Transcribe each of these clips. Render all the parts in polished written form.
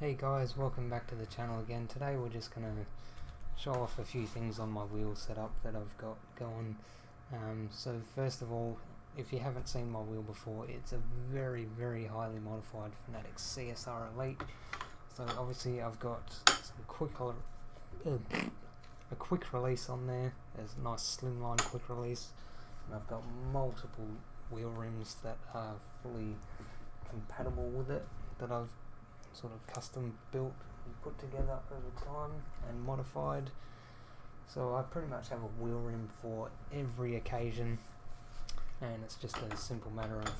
Hey guys, welcome back to the channel again. Today we're just going to show off a few things on my wheel setup that I've got going. So first of all, if you haven't seen my wheel before, it's a very highly modified Fanatics CSR-E. So obviously I've got some a quick release on there. There's a nice slimline quick release, and I've got multiple wheel rims that are fully compatible with it, that I've sort of custom built and put together over time and modified. So I pretty much have a wheel rim for every occasion, and it's just a simple matter of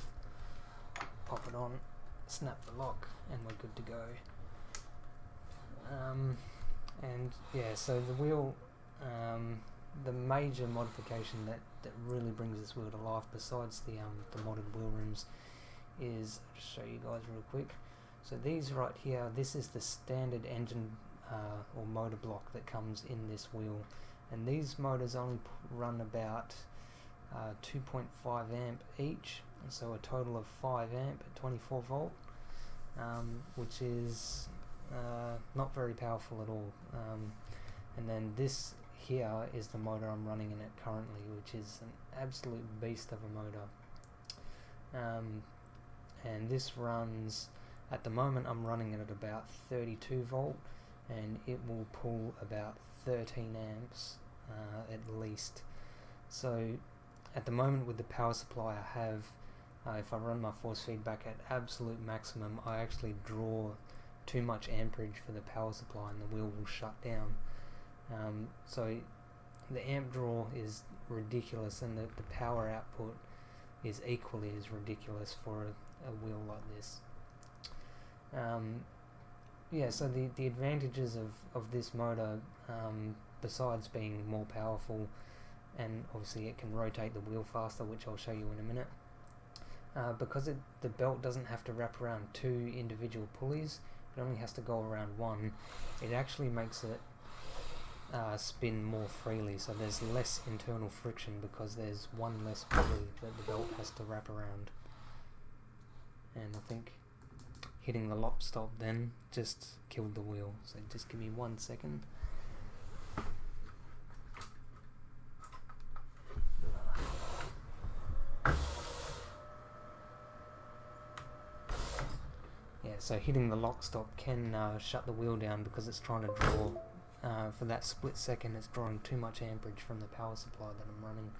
pop it on, snap the lock, and we're good to go. And yeah, so the wheel, the major modification that really brings this wheel to life, besides the modded wheel rims, is, I'll just show you guys real quick. So these right here, this is the standard engine or motor block that comes in this wheel, and these motors only run about 2.5 amp each, and so a total of 5 amp at 24 volt, which is not very powerful at all. And then this here is the motor I'm running in it currently, which is an absolute beast of a motor. And this runs, at the moment I'm running it at about 32 volt, and it will pull about 13 amps at least. So at the moment, with the power supply I have, if I run my force feedback at absolute maximum, I actually draw too much amperage for the power supply and the wheel will shut down. So the amp draw is ridiculous, and the power output is equally as ridiculous for a wheel like this. Yeah, so the advantages of this motor, besides being more powerful, and obviously it can rotate the wheel faster, which I'll show you in a minute, because the belt doesn't have to wrap around 2 individual pulleys, it only has to go around 1, it actually makes it spin more freely, so there's less internal friction because there's 1 less pulley that the belt has to wrap around. And I think hitting the lock stop then just killed the wheel, so just give me 1 second. Yeah, so hitting the lock stop can shut the wheel down because it's trying to draw, for that split second it's drawing too much amperage from the power supply that I'm running,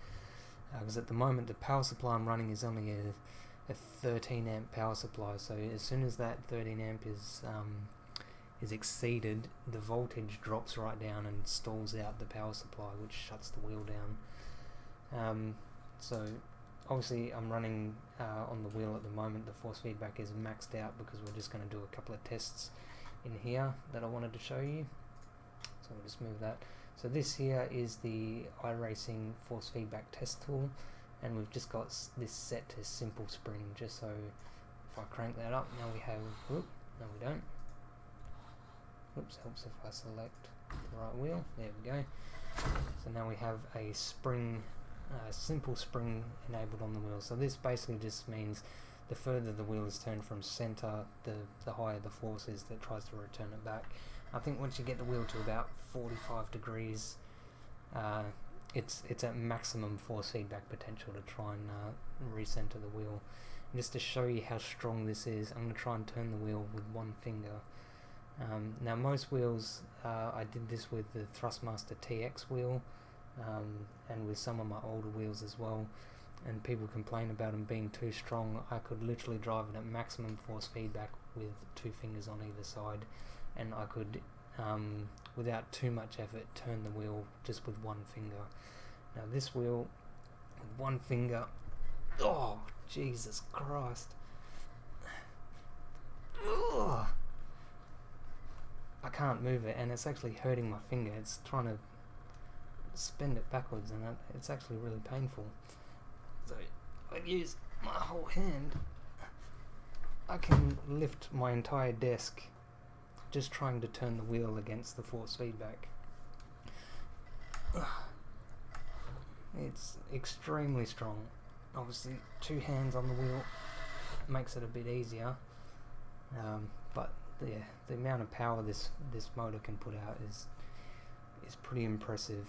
because at the moment the power supply I'm running is only a 13 amp power supply, so as soon as that 13 amp is exceeded, the voltage drops right down and stalls out the power supply, which shuts the wheel down. So obviously I'm running on the wheel at the moment, the force feedback is maxed out because we're just going to do a couple of tests in here that I wanted to show you, so we'll just move that. So this here is the Iracing force feedback test tool, and we've just got this set to simple spring, just so if I crank that up, now we have, whoop, no we don't, whoops, helps if I select the right wheel, there we go. So now we have a spring, simple spring enabled on the wheel. So this basically just means the further the wheel is turned from center, the higher the force is that tries to return it back. I think once you get the wheel to about 45 degrees, it's at maximum force feedback potential to try and recenter the wheel. And just to show you how strong this is, I'm going to try and turn the wheel with 1 finger. Now most wheels, I did this with the Thrustmaster TX wheel, and with some of my older wheels as well, and people complain about them being too strong. I could literally drive it at maximum force feedback with 2 fingers on either side, and I could, without too much effort, turn the wheel just with 1 finger. Now this wheel, with 1 finger, oh Jesus Christ, ugh, I can't move it, and it's actually hurting my finger. It's trying to spin it backwards, and it's actually really painful. So I use my whole hand. I can lift my entire desk just trying to turn the wheel against the force feedback. It's extremely strong. Obviously 2 hands on the wheel makes it a bit easier, but the amount of power this motor can put out is pretty impressive.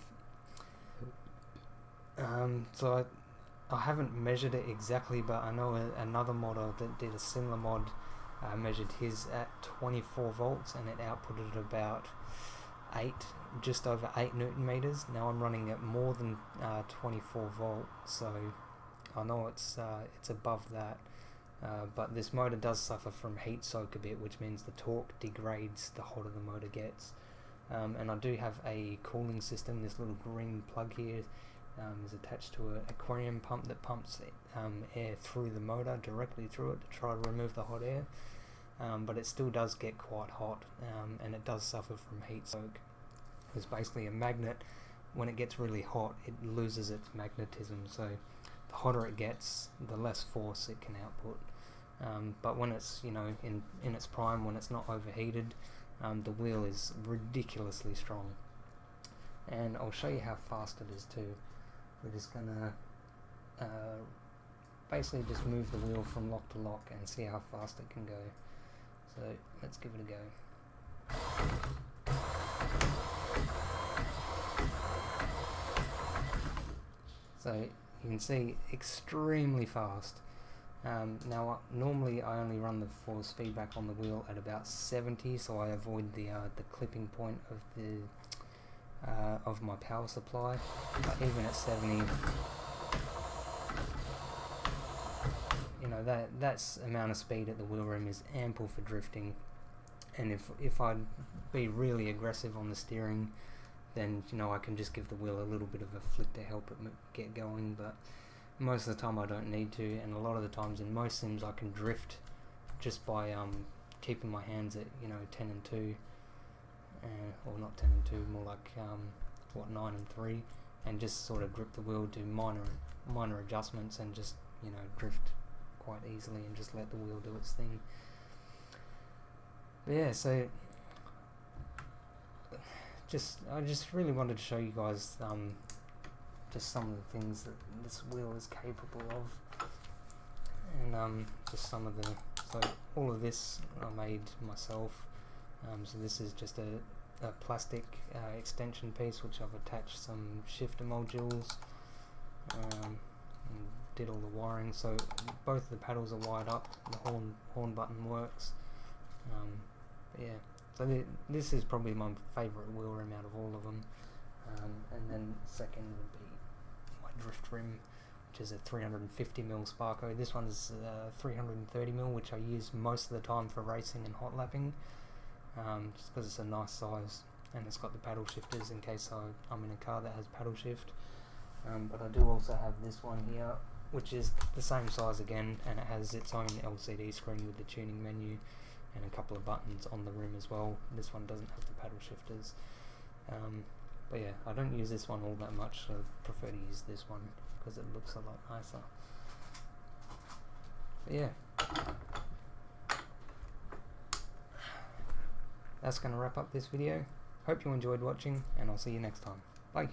So I haven't measured it exactly, but I know another modder that did a similar mod measured his at 24 volts and it outputted about just over 8 Newton meters. Now I'm running at more than 24 volts, so I know it's above that. But this motor does suffer from heat soak a bit, which means the torque degrades the hotter the motor gets. And I do have a cooling system. This little green plug here is attached to an aquarium pump that pumps air through the motor, directly through it, to try to remove the hot air. But it still does get quite hot, and it does suffer from heat soak. It's basically a magnet. When it gets really hot, it loses its magnetism, so the hotter it gets, the less force it can output. But when it's, you know, in its prime, when it's not overheated, the wheel is ridiculously strong. And I'll show you how fast it is too. We're just gonna basically just move the wheel from lock to lock and see how fast it can go. So let's give it a go. So you can see extremely fast. Now normally I only run the force feedback on the wheel at about 70, so I avoid the clipping point of the of my power supply. But even at 70, you know, that's amount of speed at the wheel rim is ample for drifting. And if I'd be really aggressive on the steering, then, you know, I can just give the wheel a little bit of a flick to help it get going. But most of the time I don't need to, and a lot of the times in most sims I can drift just by keeping my hands at, you know, 10 and 2, or not 10 and 2, more like 9 and 3, and just sort of grip the wheel, do minor adjustments, and just, you know, drift quite easily and just let the wheel do its thing. But yeah, so I just really wanted to show you guys just some of the things that this wheel is capable of, and just some of so all of this I made myself. So this is just a plastic extension piece which I've attached some shifter modules, and did all the wiring, so both the paddles are wired up, the horn button works. But yeah, so this is probably my favourite wheel rim out of all of them. And then second would be my drift rim, which is a 350mm Sparko. This one's 330mm, which I use most of the time for racing and hot lapping, just because it's a nice size, and it's got the paddle shifters in case I'm in a car that has paddle shift. But I do also have this one here, which is the same size again, and it has its own LCD screen with the tuning menu and a couple of buttons on the rim as well. This one doesn't have the paddle shifters. But yeah, I don't use this one all that much, so I prefer to use this one because it looks a lot nicer. But yeah, that's going to wrap up this video. Hope you enjoyed watching, and I'll see you next time. Bye.